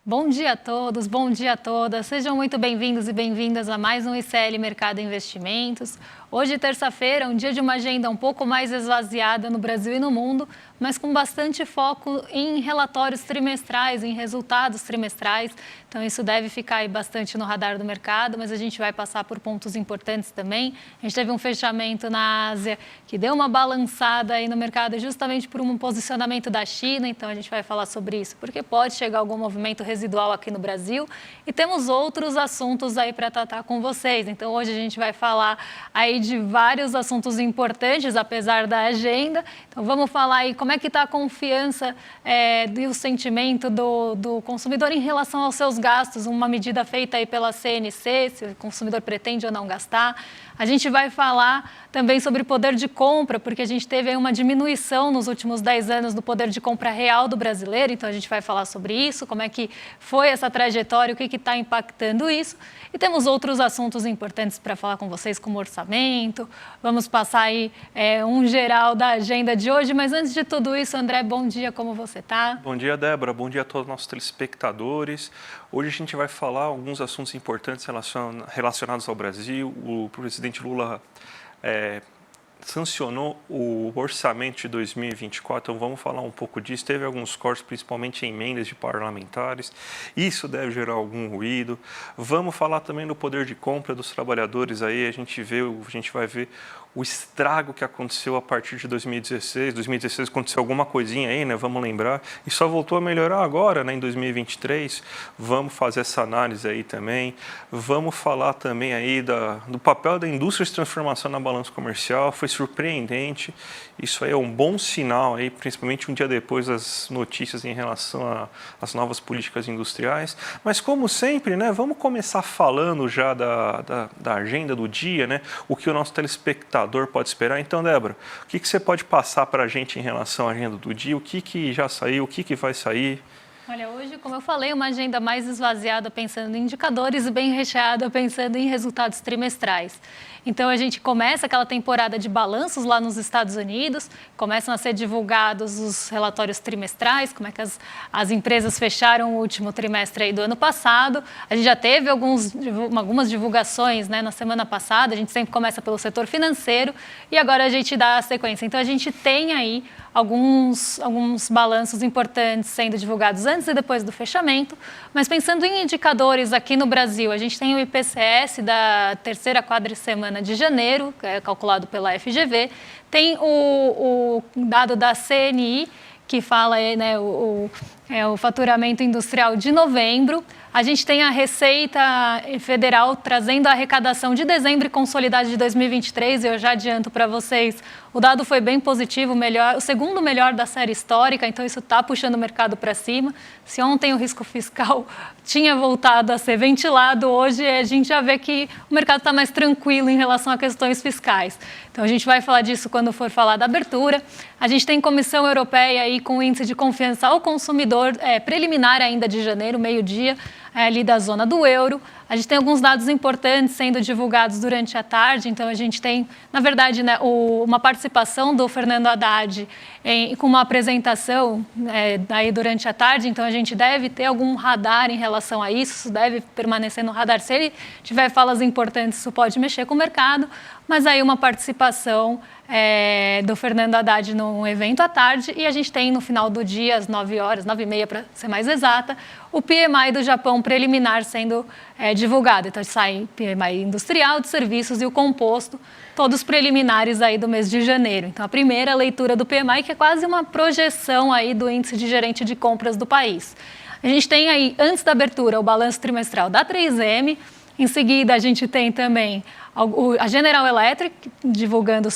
Bom dia a todos, bom dia a todas. Sejam muito bem-vindos e bem-vindas a mais um ICL Mercado Investimentos. Hoje, terça-feira, um dia de uma agenda um pouco mais esvaziada no Brasil e no mundo, mas com bastante foco em relatórios trimestrais, em resultados trimestrais. Então, isso deve ficar aí bastante no radar do mercado, mas a gente vai passar por pontos importantes também. A gente teve um fechamento na Ásia que deu uma balançada aí no mercado justamente por um posicionamento da China. Então, a gente vai falar sobre isso, porque pode chegar algum movimento residual aqui no Brasil. E temos outros assuntos aí para tratar com vocês. Então, hoje a gente vai falar aí de vários assuntos importantes, apesar da agenda. Então, vamos falar aí como é que está a confiança e o sentimento do consumidor em relação aos seus gastos, uma medida feita aí pela CNC, se o consumidor pretende ou não gastar. A gente vai falar também sobre poder de compra, porque a gente teve aí uma diminuição nos últimos 10 anos do poder de compra real do brasileiro, então a gente vai falar sobre isso, como é que foi essa trajetória, o que está impactando isso. E temos outros assuntos importantes para falar com vocês, como orçamento. Vamos passar aí um geral da agenda de hoje, mas antes de tudo isso, André, bom dia, como você está? Bom dia, Débora, bom dia a todos os nossos telespectadores. Hoje a gente vai falar alguns assuntos importantes relacionados ao Brasil. O presidente Lula sancionou o orçamento de 2024, então vamos falar um pouco disso. Teve alguns cortes, principalmente em emendas de parlamentares, isso deve gerar algum ruído. Vamos falar também do poder de compra dos trabalhadores, aí a gente vai ver o estrago que aconteceu a partir de 2016. 2016 aconteceu alguma coisinha aí, né? Vamos lembrar, e só voltou a melhorar agora, né? Em 2023. Vamos fazer essa análise aí também. Vamos falar também aí do papel da indústria de transformação na balança comercial. Foi surpreendente. Isso aí é um bom sinal aí, principalmente um dia depois das notícias em relação às novas políticas industriais. Mas como sempre, né? Vamos começar falando já da agenda do dia, né? O que o nosso telespectador pode esperar. Então, Débora, o que você pode passar para a gente em relação à agenda do dia? O que já saiu, o que vai sair? Olha, hoje, como eu falei, uma agenda mais esvaziada, pensando em indicadores, e bem recheada, pensando em resultados trimestrais. Então, a gente começa aquela temporada de balanços lá nos Estados Unidos, começam a ser divulgados os relatórios trimestrais, como é que as empresas fecharam o último trimestre aí do ano passado. A gente já teve algumas divulgações, né, na semana passada, a gente sempre começa pelo setor financeiro e agora a gente dá a sequência. Então, a gente tem aí alguns balanços importantes sendo divulgados antes e depois do fechamento, mas pensando em indicadores aqui no Brasil, a gente tem o IPCS da terceira quadricemana de janeiro, que é calculado pela FGV, tem o dado da CNI, que fala né, o faturamento industrial de novembro. A gente tem a Receita Federal trazendo a arrecadação de dezembro e consolidada de 2023. Eu já adianto para vocês, o dado foi bem positivo, o segundo melhor da série histórica, então isso está puxando o mercado para cima. Se ontem o risco fiscal tinha voltado a ser ventilado, hoje a gente já vê que o mercado está mais tranquilo em relação a questões fiscais. Então a gente vai falar disso quando for falar da abertura. A gente tem Comissão Europeia aí com o índice de confiança ao consumidor preliminar ainda de janeiro, meio-dia, ali da zona do euro. A gente tem alguns dados importantes sendo divulgados durante a tarde, então a gente tem, na verdade, né, uma participação do Fernando Haddad com uma apresentação aí durante a tarde, então a gente deve ter algum radar em relação a isso deve permanecer no radar. Se ele tiver falas importantes, isso pode mexer com o mercado, mas aí uma participação do Fernando Haddad num evento à tarde, e a gente tem no final do dia, às 9 horas, 9h30 para ser mais exata, o PMI do Japão preliminar sendo divulgado. Então sai PMI industrial, de serviços e o composto, todos preliminares aí do mês de janeiro. Então a primeira leitura do PMI, que é quase uma projeção aí do índice de gerente de compras do país. A gente tem aí, antes da abertura, o balanço trimestral da 3M. Em seguida, a gente tem também a General Electric divulgando o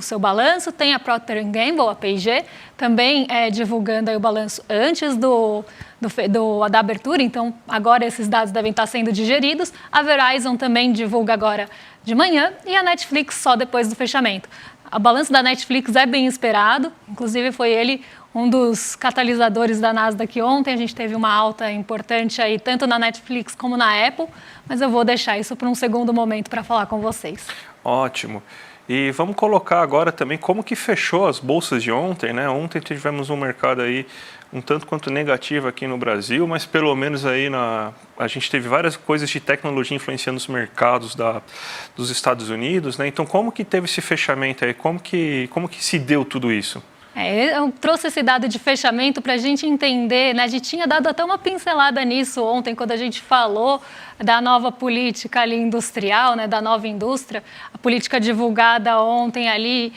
seu balanço, tem a Procter & Gamble, a P&G, também divulgando aí o balanço antes da abertura, então agora esses dados devem estar sendo digeridos. A Verizon também divulga agora de manhã e a Netflix só depois do fechamento. O balanço da Netflix é bem esperado, inclusive foi ele um dos catalisadores da Nasdaq ontem. A gente teve uma alta importante aí, tanto na Netflix como na Apple, mas eu vou deixar isso para um segundo momento para falar com vocês. Ótimo. E vamos colocar agora também como que fechou as bolsas de ontem, né? Ontem tivemos um mercado aí um tanto quanto negativo aqui no Brasil, mas pelo menos aí a gente teve várias coisas de tecnologia influenciando os mercados dos Estados Unidos, né? Então como que teve esse fechamento aí? Como que se deu tudo isso? Eu trouxe esse dado de fechamento para a gente entender, né? A gente tinha dado até uma pincelada nisso ontem, quando a gente falou da nova política ali industrial, né? Da nova indústria. A política divulgada ontem ali,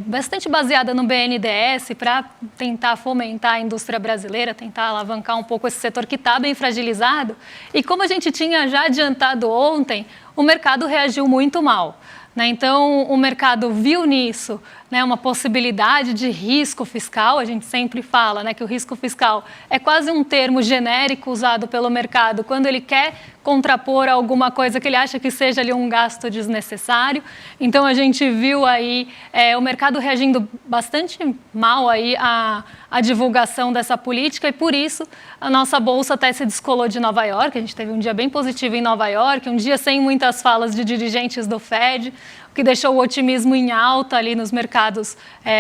bastante baseada no BNDES, para tentar fomentar a indústria brasileira, tentar alavancar um pouco esse setor que está bem fragilizado. E como a gente tinha já adiantado ontem, o mercado reagiu muito mal. Então, o mercado viu nisso, né, uma possibilidade de risco fiscal. A gente sempre fala, né, que o risco fiscal é quase um termo genérico usado pelo mercado quando ele quer contrapor alguma coisa que ele acha que seja ali um gasto desnecessário. Então, a gente viu aí o mercado reagindo bastante mal aí à divulgação dessa política e, por isso, a nossa bolsa até se descolou de Nova York. A gente teve um dia bem positivo em Nova York, um dia sem muitas falas de dirigentes do Fed, o que deixou o otimismo em alta ali nos mercados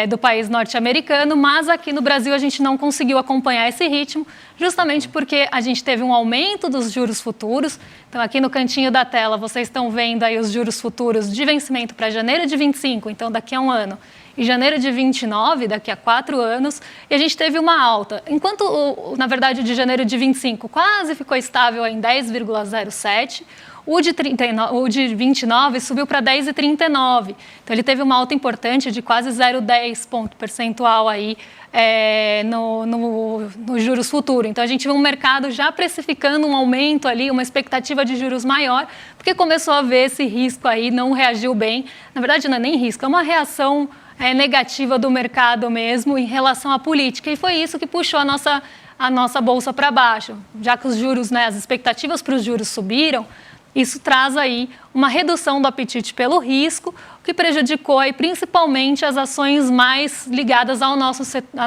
do país norte-americano, mas aqui no Brasil a gente não conseguiu acompanhar esse ritmo, justamente porque a gente teve um aumento dos juros futuros. Então, aqui no cantinho da tela, vocês estão vendo aí os juros futuros de vencimento para janeiro de 25, então daqui a um ano, e janeiro de 29, daqui a 4 anos, e a gente teve uma alta. Enquanto, na verdade, o de janeiro de 25 quase ficou estável em 10,07, o de 29 subiu para 10,39. Então, ele teve uma alta importante de quase 0,10 ponto percentual aí no juros futuro. Então, a gente viu um mercado já precificando um aumento ali, uma expectativa de juros maior, porque começou a ver esse risco aí, não reagiu bem. Na verdade, não é nem risco, é uma reação negativa do mercado mesmo em relação à política. E foi isso que puxou a nossa bolsa para baixo. Já que os juros, né, as expectativas para os juros subiram, isso traz aí uma redução do apetite pelo risco, o que prejudicou aí principalmente as ações mais ligadas à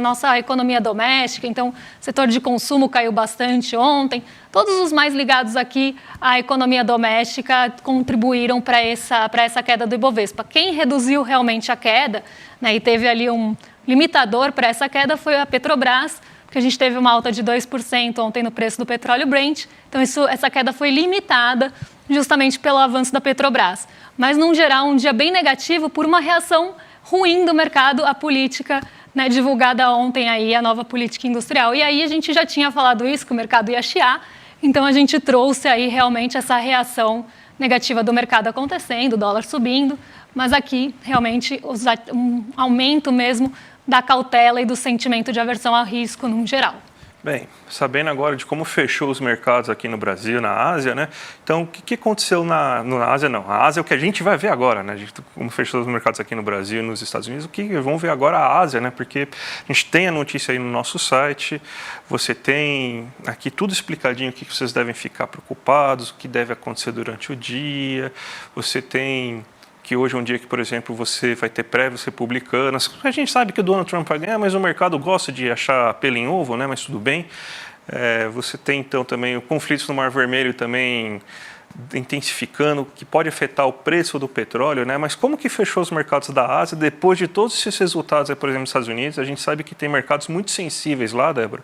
nossa economia doméstica. Então, o setor de consumo caiu bastante ontem. Todos os mais ligados aqui à economia doméstica contribuíram para essa queda do Ibovespa. Quem reduziu realmente a queda, né, e teve ali um limitador para essa queda foi a Petrobras, porque a gente teve uma alta de 2% ontem no preço do petróleo Brent. Então, essa queda foi limitada justamente pelo avanço da Petrobras. Mas, num geral, um dia bem negativo por uma reação ruim do mercado à política, né, divulgada ontem, aí, a nova política industrial. E aí a gente já tinha falado isso, que o mercado ia chiar, então a gente trouxe aí realmente essa reação negativa do mercado acontecendo, o dólar subindo, mas aqui realmente um aumento mesmo da cautela e do sentimento de aversão ao risco no geral. Bem, sabendo agora de como fechou os mercados aqui no Brasil, na Ásia, né? Então, o que aconteceu na Ásia? Não, a Ásia é o que a gente vai ver agora, né? Como fechou os mercados aqui no Brasil e nos Estados Unidos, vamos ver agora a Ásia, né? Porque a gente tem a notícia aí no nosso site, você tem aqui tudo explicadinho, o que vocês devem ficar preocupados, o que deve acontecer durante o dia, você tem que hoje é um dia que, por exemplo, você vai ter prévias republicanas. A gente sabe que o Donald Trump vai ganhar, mas o mercado gosta de achar pelo em ovo, né? Mas tudo bem. Você tem, então, também o conflito no Mar Vermelho também intensificando, que pode afetar o preço do petróleo, né? Mas como que fechou os mercados da Ásia depois de todos esses resultados, aí, por exemplo, nos Estados Unidos? A gente sabe que tem mercados muito sensíveis lá, Débora,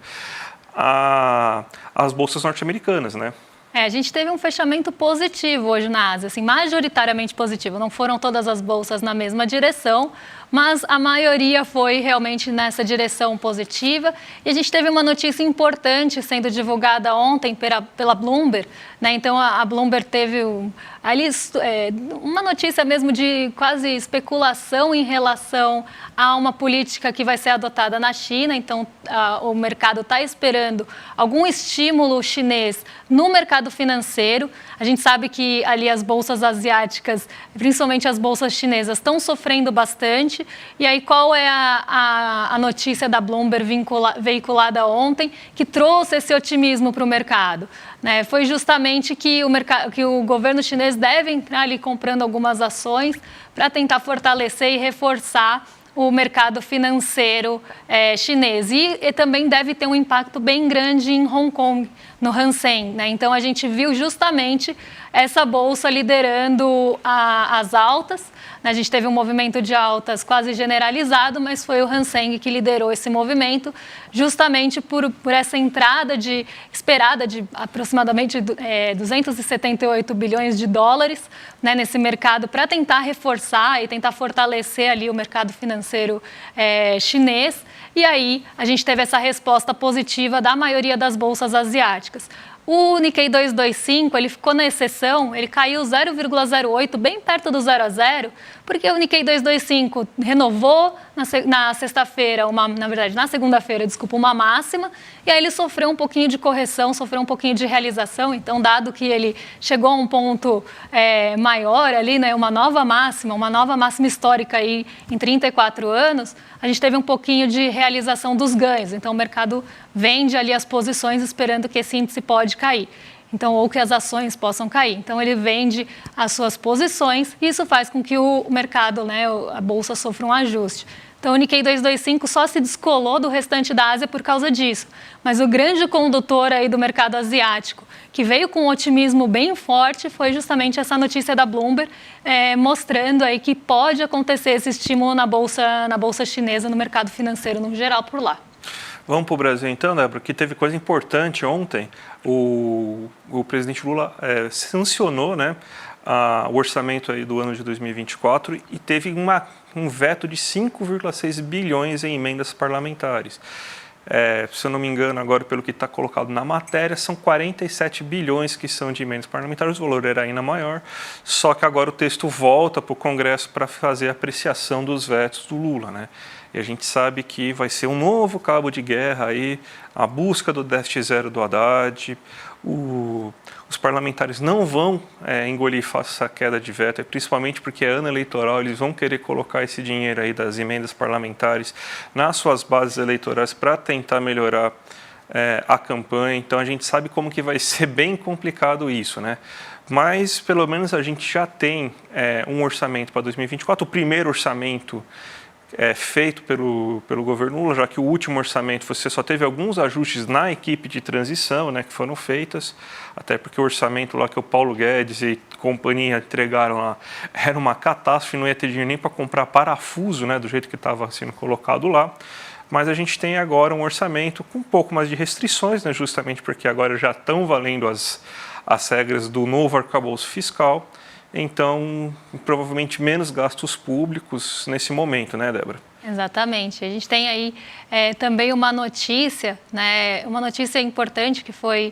às bolsas norte-americanas, né? A gente teve um fechamento positivo hoje na Ásia, assim, majoritariamente positivo. Não foram todas as bolsas na mesma direção, mas a maioria foi realmente nessa direção positiva. E a gente teve uma notícia importante sendo divulgada ontem pela Bloomberg, né? Então, a Bloomberg teve uma notícia mesmo de quase especulação em relação a uma política que vai ser adotada na China. Então, o mercado está esperando algum estímulo chinês no mercado financeiro. A gente sabe que ali as bolsas asiáticas, principalmente as bolsas chinesas, estão sofrendo bastante. E aí, qual é a notícia da Bloomberg veiculada ontem que trouxe esse otimismo para o mercado? Né? Foi justamente que o governo chinês deve entrar ali comprando algumas ações para tentar fortalecer e reforçar o mercado financeiro chinês. E também deve ter um impacto bem grande em Hong Kong, no Hang Seng, né? Então a gente viu justamente essa bolsa liderando as altas, né? A gente teve um movimento de altas quase generalizado, mas foi o Hang Seng que liderou esse movimento, justamente por essa entrada esperada de aproximadamente 278 bilhões de dólares, né, nesse mercado, para tentar reforçar e tentar fortalecer ali o mercado financeiro chinês. E aí a gente teve essa resposta positiva da maioria das bolsas asiáticas. O Nikkei 225, ele ficou na exceção, ele caiu 0,08, bem perto do 0 a 0, porque o Nikkei 225 renovou na sexta-feira, na segunda-feira, uma máxima, e aí ele sofreu um pouquinho de correção, sofreu um pouquinho de realização. Então, dado que ele chegou a um ponto maior ali, né, uma nova máxima histórica aí em 34 anos, a gente teve um pouquinho de realização dos ganhos. Então, o mercado vende ali as posições esperando que esse índice pode cair. Então, ou que as ações possam cair. Então, ele vende as suas posições e isso faz com que o mercado, né, a bolsa, sofra um ajuste. Então, o Nikkei 225 só se descolou do restante da Ásia por causa disso. Mas o grande condutor aí do mercado asiático, que veio com um otimismo bem forte, foi justamente essa notícia da Bloomberg, mostrando aí que pode acontecer esse estímulo na bolsa chinesa, no mercado financeiro no geral por lá. Vamos para o Brasil então, Débora, que teve coisa importante ontem. O presidente Lula sancionou, né, o orçamento aí do ano de 2024 e teve um veto de 5,6 bilhões em emendas parlamentares. Se eu não me engano, agora pelo que está colocado na matéria, são 47 bilhões que são de emendas parlamentares, o valor era ainda maior, só que agora o texto volta para o Congresso para fazer a apreciação dos vetos do Lula, né? E a gente sabe que vai ser um novo cabo de guerra aí, a busca do déficit zero do Haddad. Os parlamentares não vão engolir fácil essa queda de veto, principalmente porque é ano eleitoral, eles vão querer colocar esse dinheiro aí das emendas parlamentares nas suas bases eleitorais para tentar melhorar a campanha. Então a gente sabe como que vai ser bem complicado isso, né? Mas pelo menos a gente já tem um orçamento para 2024, o primeiro orçamento feito pelo governo Lula, já que o último orçamento você só teve alguns ajustes na equipe de transição, né, que foram feitas, até porque o orçamento lá que o Paulo Guedes e companhia entregaram lá era uma catástrofe, não ia ter dinheiro nem para comprar parafuso, né, do jeito que estava sendo colocado lá. Mas a gente tem agora um orçamento com um pouco mais de restrições, né, justamente porque agora já estão valendo as regras do novo arcabouço fiscal. Então, provavelmente menos gastos públicos nesse momento, né, Débora? Exatamente. A gente tem aí também uma notícia, né, uma notícia importante que foi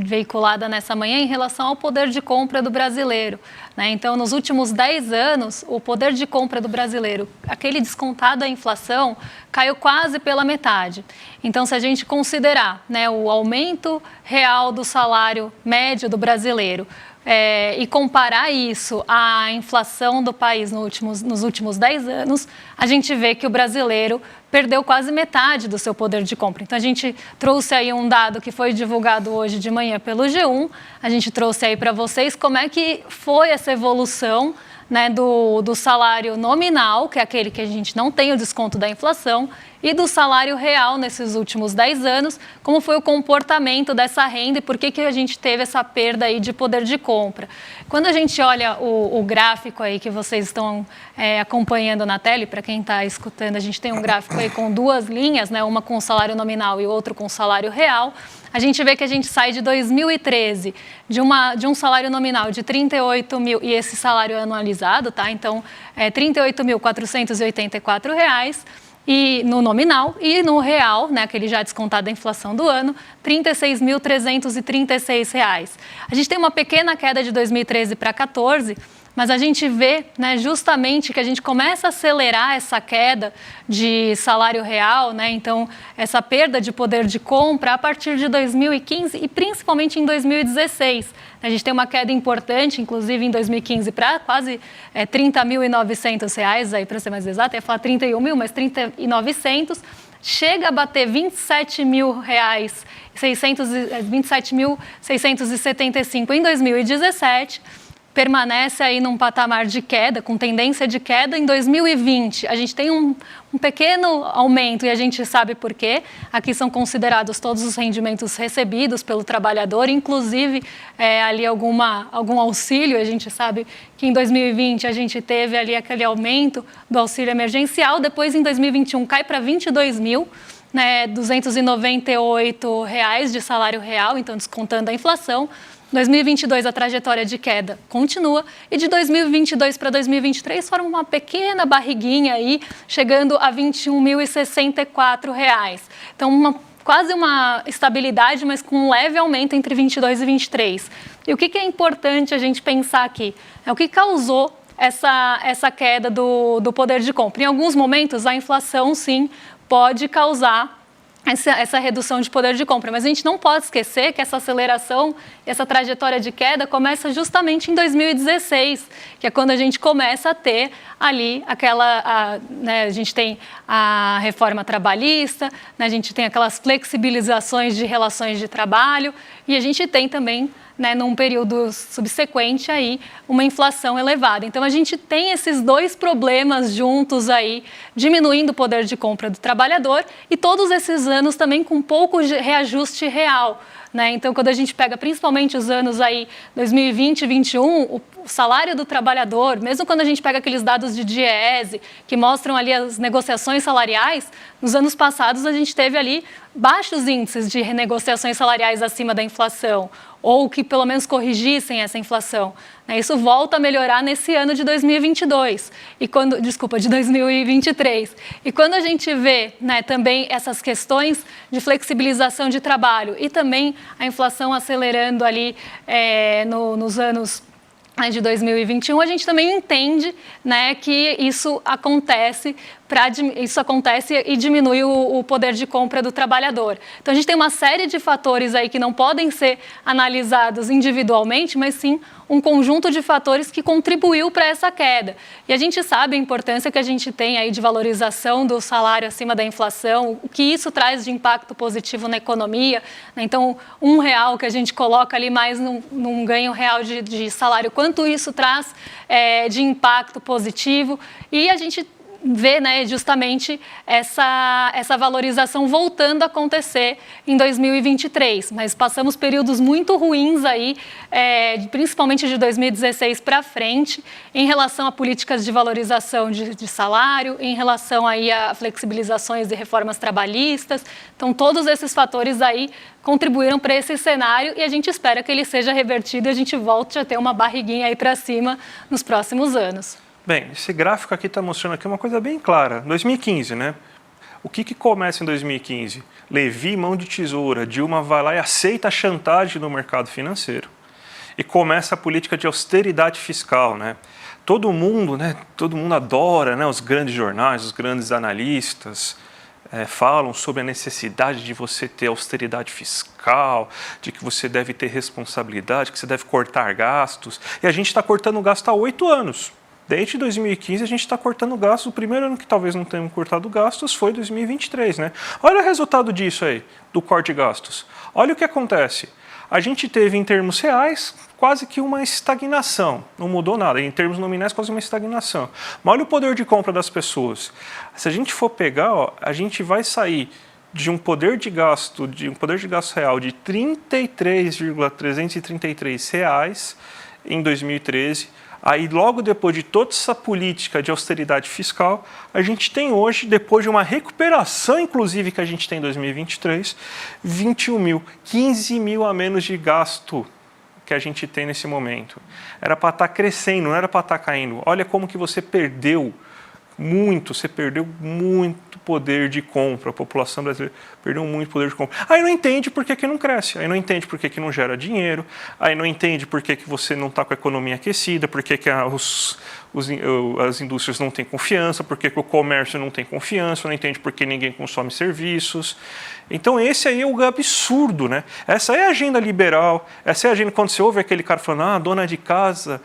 veiculada nessa manhã em relação ao poder de compra do brasileiro, né? Então, nos últimos 10 anos, o poder de compra do brasileiro, aquele descontado à inflação, caiu quase pela metade. Então, se a gente considerar, né, o aumento real do salário médio do brasileiro, e comparar isso à inflação do país nos últimos 10 anos, a gente vê que o brasileiro perdeu quase metade do seu poder de compra. Então, a gente trouxe aí um dado que foi divulgado hoje de manhã pelo G1, a gente trouxe aí para vocês como é que foi essa evolução, né, do salário nominal, que é aquele que a gente não tem o desconto da inflação, e do salário real nesses últimos 10 anos, como foi o comportamento dessa renda e por que a gente teve essa perda aí de poder de compra. Quando a gente olha o gráfico aí que vocês estão acompanhando na tela, e para quem está escutando, a gente tem um gráfico aí com duas linhas, né, uma com salário nominal e outro com salário real. A gente vê que a gente sai de 2013 de um salário nominal de 38 mil, e esse salário anualizado, tá? Então, R$ 38.484, e no nominal, e no real, né, aquele já descontado da inflação do ano, R$ 36.336. A gente tem uma pequena queda de 2013 para 2014, mas a gente vê, né, justamente que a gente começa a acelerar essa queda de salário real, né, então essa perda de poder de compra a partir de 2015 e principalmente em 2016. A gente tem uma queda importante, inclusive em 2015, para quase R$ 30.900, aí para ser mais exato, ia falar 31 mil, mas 30.900, chega a bater R$ 27.675 em 2017, permanece aí num patamar de queda, com tendência de queda. Em 2020, a gente tem um pequeno aumento e a gente sabe por quê. Aqui são considerados todos os rendimentos recebidos pelo trabalhador, inclusive ali algum auxílio. A gente sabe que em 2020 a gente teve ali aquele aumento do auxílio emergencial, depois em 2021 cai para 22 mil, né, R$298 de salário real, então descontando a inflação. 2022 a trajetória de queda continua e de 2022 para 2023 forma uma pequena barriguinha aí, chegando a R$21.064. Então, quase uma estabilidade, mas com um leve aumento entre 22 e 23. E o que é importante a gente pensar aqui? É o que causou essa queda do poder de compra. Em alguns momentos, a inflação, sim, pode causar essa redução de poder de compra. Mas a gente não pode esquecer que essa aceleração, essa trajetória de queda começa justamente em 2016, que é quando a gente começa a ter ali a gente tem a reforma trabalhista, né, a gente tem aquelas flexibilizações de relações de trabalho e a gente tem também, né, num período subsequente aí, uma inflação elevada. Então, a gente tem esses dois problemas juntos aí, diminuindo o poder de compra do trabalhador e todos esses anos também com pouco reajuste real, né? Então, quando a gente pega principalmente os anos aí 2020 e 2021, o salário do trabalhador, mesmo quando a gente pega aqueles dados de Diese, que mostram ali as negociações salariais, nos anos passados a gente teve ali baixos índices de renegociações salariais acima da inflação, ou que pelo menos corrigissem essa inflação. Isso volta a melhorar nesse ano de 2022, de 2023. E quando a gente vê, né, também essas questões de flexibilização de trabalho e também a inflação acelerando ali nos anos de 2021, a gente também entende, né, que isso acontece e diminui o poder de compra do trabalhador. Então, a gente tem uma série de fatores aí que não podem ser analisados individualmente, mas sim um conjunto de fatores que contribuiu para essa queda. E a gente sabe a importância que a gente tem aí de valorização do salário acima da inflação, o que isso traz de impacto positivo na economia, né? Então, R$1 que a gente coloca ali mais num ganho real de salário, quanto isso traz de impacto positivo. E a gente vê, né, justamente essa valorização voltando a acontecer em 2023. Mas passamos períodos muito ruins aí, principalmente de 2016 para frente, em relação a políticas de valorização de salário, em relação aí a flexibilizações e reformas trabalhistas. Então, todos esses fatores aí contribuíram para esse cenário e a gente espera que ele seja revertido e a gente volte a ter uma barriguinha aí para cima nos próximos anos. Bem, esse gráfico aqui está mostrando aqui uma coisa bem clara. 2015, né? O que começa em 2015? Levi, mão de tesoura, Dilma vai lá e aceita a chantagem do mercado financeiro. E começa a política de austeridade fiscal, né? Todo mundo adora, né, os grandes jornais, os grandes analistas, falam sobre a necessidade de você ter austeridade fiscal, de que você deve ter responsabilidade, que você deve cortar gastos. E a gente está cortando gasto há 8 anos. Desde 2015 a gente está cortando gastos. O primeiro ano que talvez não tenhamos cortado gastos foi 2023, né? Olha o resultado disso aí, do corte de gastos. Olha o que acontece. A gente teve, em termos reais, quase que uma estagnação. Não mudou nada. Em termos nominais, quase uma estagnação. Mas olha o poder de compra das pessoas. Se a gente for pegar, a gente vai sair de um poder de gasto real de R$ 33,333 em 2013. Aí, logo depois de toda essa política de austeridade fiscal, a gente tem hoje, depois de uma recuperação, inclusive, que a gente tem em 2023, 21 mil, 15 mil a menos de gasto que a gente tem nesse momento. Era para estar crescendo, não era para estar caindo. Olha como que você perdeu muito poder de compra. A população brasileira perdeu muito poder de compra. Aí não entende por que não cresce, aí não entende por que não gera dinheiro, aí não entende por que você não está com a economia aquecida, por que as indústrias não têm confiança, por que o comércio não tem confiança, não entende por que ninguém consome serviços. Então esse aí é o absurdo, né? Essa é a agenda liberal, essa é a agenda quando você ouve aquele cara falando, dona de casa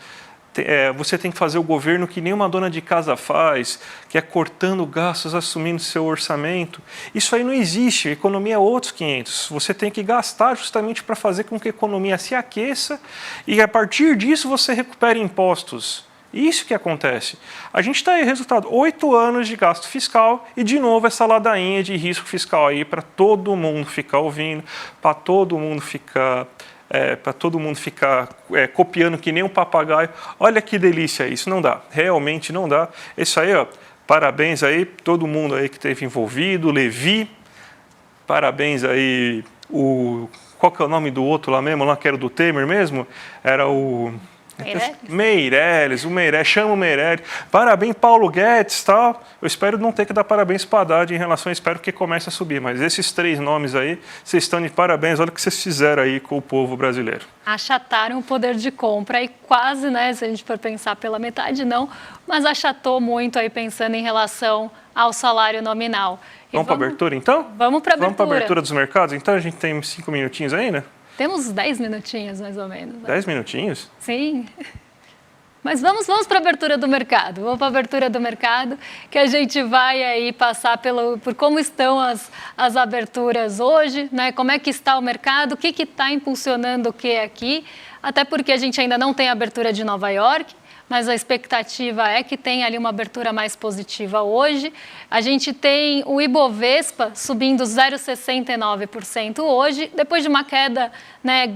você tem que fazer o governo que nem uma dona de casa faz, que é cortando gastos, assumindo seu orçamento. Isso aí não existe, a economia é outros 500. Você tem que gastar justamente para fazer com que a economia se aqueça e a partir disso você recupere impostos. Isso que acontece. A gente está aí, resultado, 8 anos de gasto fiscal e, de novo, essa ladainha de risco fiscal aí para todo mundo ficar ouvindo, para todo mundo ficar... copiando que nem um papagaio. Olha que delícia isso, não dá, realmente não dá. Isso aí, ó, parabéns aí, todo mundo aí que esteve envolvido, Levi, parabéns aí, qual que é o nome do outro lá mesmo, lá que era do Temer mesmo? Era o... Meirelles, chama o Meirelles. Parabéns, Paulo Guedes, tal. Eu espero não ter que dar parabéns para Haddad em relação, espero que comece a subir. Mas esses 3 nomes aí, vocês estão de parabéns. Olha o que vocês fizeram aí com o povo brasileiro. Achataram o poder de compra e quase, né, se a gente for pensar pela metade, não, mas achatou muito aí pensando em relação ao salário nominal. Vamos para a abertura, então? Vamos para a abertura. Vamos para a abertura dos mercados? Então, a gente tem 5 minutinhos ainda? Temos 10 minutinhos, mais ou menos. Né? 10 minutinhos? Sim. Mas vamos para a abertura do mercado. Vamos para a abertura do mercado, que a gente vai aí passar por como estão as aberturas hoje, né? Como é que está o mercado, o que está impulsionando o que aqui, até porque a gente ainda não tem a abertura de Nova York, mas a expectativa é que tenha ali uma abertura mais positiva hoje. A gente tem o Ibovespa subindo 0,69% hoje, depois de uma queda, né,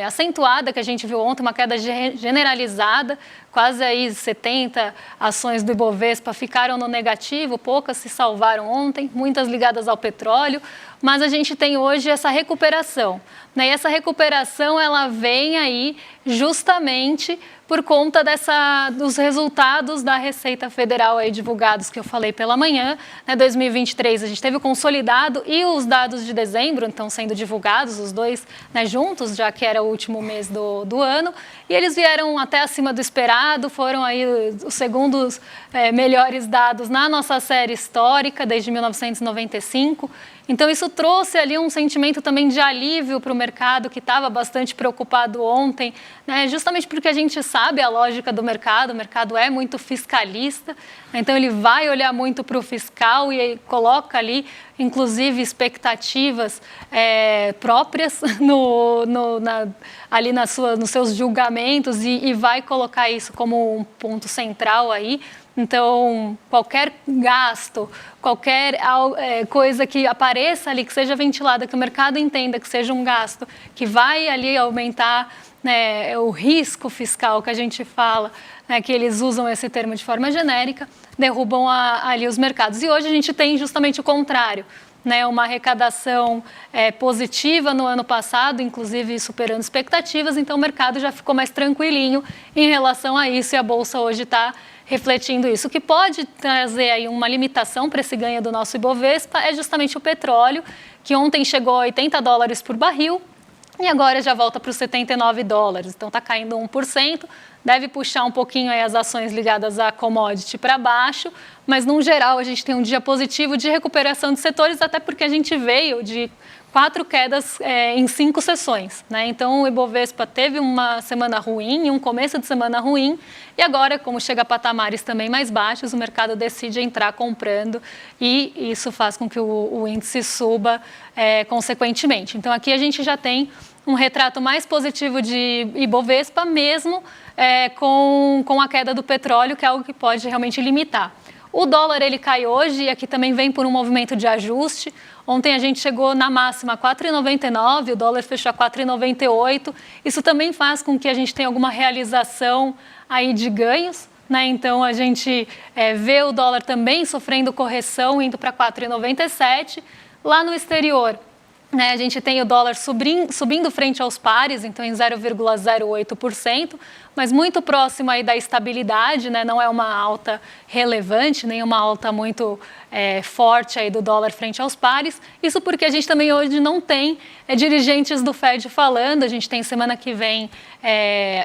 acentuada que a gente viu ontem, uma queda generalizada, quase aí 70 ações do Ibovespa ficaram no negativo, poucas se salvaram ontem, muitas ligadas ao petróleo, mas a gente tem hoje essa recuperação, né? E essa recuperação ela vem aí justamente por conta dos resultados da Receita Federal aí divulgados que eu falei pela manhã, né? 2023 a gente teve o consolidado e os dados de dezembro estão sendo divulgados, os dois, né, juntos, já que era o último mês do ano, e eles vieram até acima do esperado, foram aí os segundos melhores dados na nossa série histórica, desde 1995. Então, isso trouxe ali um sentimento também de alívio para o mercado, que estava bastante preocupado ontem, né? Justamente porque a gente sabe a lógica do mercado, o mercado é muito fiscalista, né? Então ele vai olhar muito para o fiscal e coloca ali, inclusive, expectativas próprias ali nos seus julgamentos e vai colocar isso como um ponto central aí. Então, qualquer gasto, qualquer coisa que apareça ali, que seja ventilada, que o mercado entenda que seja um gasto, que vai ali aumentar, né, o risco fiscal que a gente fala, né, que eles usam esse termo de forma genérica, derrubam ali os mercados. E hoje a gente tem justamente o contrário, né, uma arrecadação positiva no ano passado, inclusive superando expectativas, então o mercado já ficou mais tranquilinho em relação a isso e a Bolsa hoje está refletindo isso. O que pode trazer aí uma limitação para esse ganho do nosso Ibovespa é justamente o petróleo, que ontem chegou a $80 por barril e agora já volta para os $79. Então está caindo 1%, deve puxar um pouquinho aí as ações ligadas à commodity para baixo, mas no geral a gente tem um dia positivo de recuperação de setores, até porque a gente veio de 4 quedas em 5 sessões, né? Então o Ibovespa teve uma semana ruim, um começo de semana ruim, e agora, como chega a patamares também mais baixos, o mercado decide entrar comprando e isso faz com que o índice suba consequentemente. Então aqui a gente já tem um retrato mais positivo de Ibovespa, mesmo com a queda do petróleo, que é algo que pode realmente limitar. O dólar ele cai hoje e aqui também vem por um movimento de ajuste. Ontem a gente chegou na máxima a 4,99, o dólar fechou a 4,98. Isso também faz com que a gente tenha alguma realização aí de ganhos, né? Então a gente vê o dólar também sofrendo correção, indo para 4,97. Lá no exterior, né, a gente tem o dólar subindo frente aos pares, então em 0,08%, mas muito próximo aí da estabilidade, né, não é uma alta relevante, nem uma alta muito forte aí do dólar frente aos pares. Isso porque a gente também hoje não tem dirigentes do Fed falando, a gente tem semana que vem,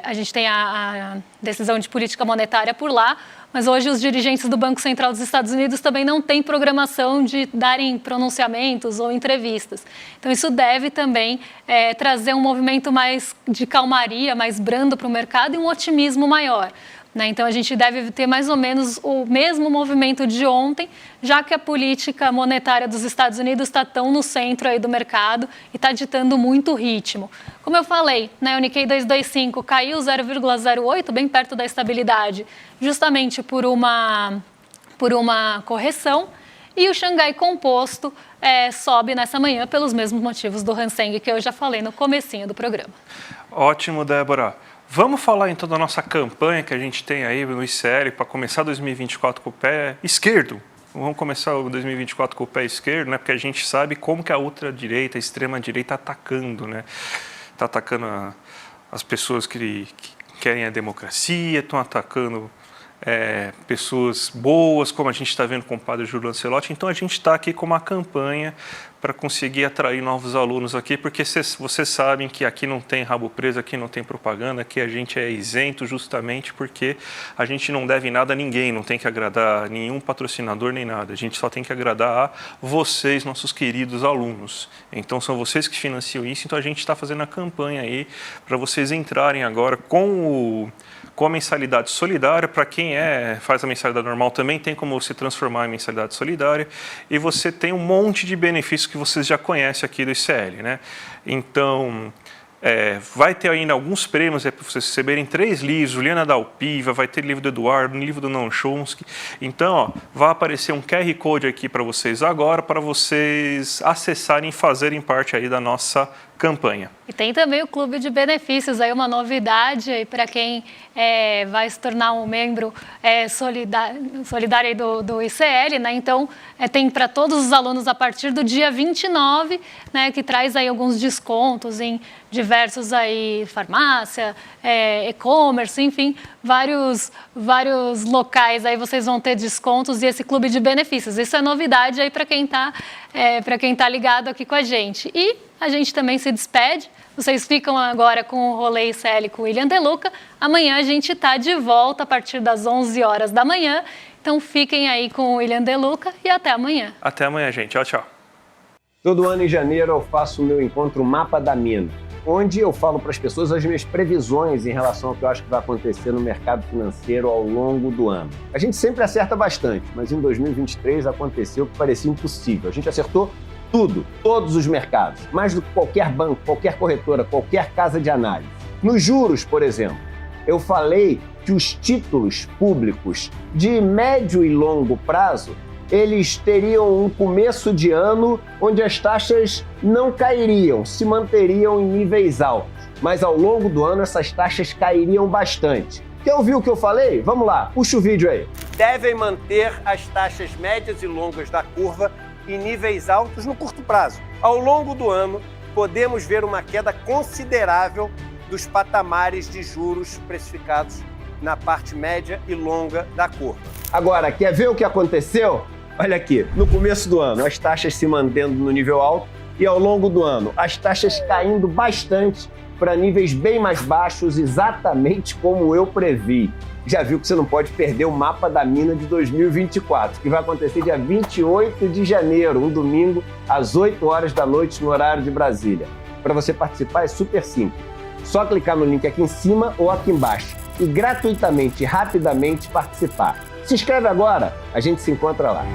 a gente tem a decisão de política monetária por lá, mas hoje os dirigentes do Banco Central dos Estados Unidos também não têm programação de darem pronunciamentos ou entrevistas. Então isso deve também trazer um movimento mais de calmaria, mais brando para o mercado e um otimismo maior. né? Então, a gente deve ter mais ou menos o mesmo movimento de ontem, já que a política monetária dos Estados Unidos está tão no centro aí do mercado e está ditando muito o ritmo. Como eu falei, né, o Nikkei 225 caiu 0,08, bem perto da estabilidade, justamente por uma correção, e o Xangai Composto sobe nessa manhã pelos mesmos motivos do Hang Seng que eu já falei no comecinho do programa. Ótimo, Débora. Vamos falar então da nossa campanha que a gente tem aí no ICL para começar 2024 com o pé esquerdo. Vamos começar o 2024 com o pé esquerdo, né? Porque a gente sabe como que a ultradireita, a extrema-direita está atacando, né? Está atacando as pessoas que querem a democracia, estão atacando pessoas boas, como a gente está vendo com o padre Júlio Lancelotti. Então, a gente está aqui com uma campanha para conseguir atrair novos alunos aqui, porque vocês sabem que aqui não tem rabo preso, aqui não tem propaganda, aqui a gente é isento justamente porque a gente não deve nada a ninguém, não tem que agradar nenhum patrocinador nem nada. A gente só tem que agradar a vocês, nossos queridos alunos. Então, são vocês que financiam isso, então a gente está fazendo a campanha aí para vocês entrarem agora com a mensalidade solidária. Para quem faz a mensalidade normal, também tem como você transformar em mensalidade solidária, e você tem um monte de benefícios que vocês já conhecem aqui do ICL, né? Então, vai ter ainda alguns prêmios para vocês receberem 3 livros, Juliana Dalpiva, vai ter livro do Eduardo, um livro do Noam Chomsky. Então, vai aparecer um QR Code aqui para vocês agora, para vocês acessarem e fazerem parte aí da nossa campanha. E tem também o Clube de Benefícios, aí uma novidade aí para quem vai se tornar um membro solidário aí do ICL, né? Então, tem para todos os alunos a partir do dia 29, né? Que traz aí alguns descontos em diversos aí, farmácia, e-commerce, enfim, vários locais aí vocês vão ter descontos e esse Clube de Benefícios. Isso é novidade aí para quem tá ligado aqui com a gente. E a gente também se despede. Vocês ficam agora com o Rolê ICL com o William De Luca. Amanhã a gente está de volta a partir das 11 horas da manhã. Então fiquem aí com o William De Luca e até amanhã. Até amanhã, gente. Tchau, tchau. Todo ano em janeiro eu faço o meu encontro Mapa da Mina, onde eu falo para as pessoas as minhas previsões em relação ao que eu acho que vai acontecer no mercado financeiro ao longo do ano. A gente sempre acerta bastante, mas em 2023 aconteceu o que parecia impossível. A gente acertou tudo, todos os mercados, mais do que qualquer banco, qualquer corretora, qualquer casa de análise. Nos juros, por exemplo, eu falei que os títulos públicos de médio e longo prazo, eles teriam um começo de ano onde as taxas não cairiam, se manteriam em níveis altos. Mas ao longo do ano essas taxas cairiam bastante. Quer ouvir o que eu falei? Vamos lá, puxa o vídeo aí. Devem manter as taxas médias e longas da curva em níveis altos no curto prazo. Ao longo do ano, podemos ver uma queda considerável dos patamares de juros precificados na parte média e longa da curva. Agora, quer ver o que aconteceu? Olha aqui, no começo do ano, as taxas se mantendo no nível alto e ao longo do ano, as taxas caindo bastante para níveis bem mais baixos, exatamente como eu previ. Já viu que você não pode perder o Mapa da Mina de 2024, que vai acontecer dia 28 de janeiro, um domingo, às 8 horas da noite, no horário de Brasília. Para você participar é super simples. Só clicar no link aqui em cima ou aqui embaixo e gratuitamente e rapidamente participar. Se inscreve agora, a gente se encontra lá.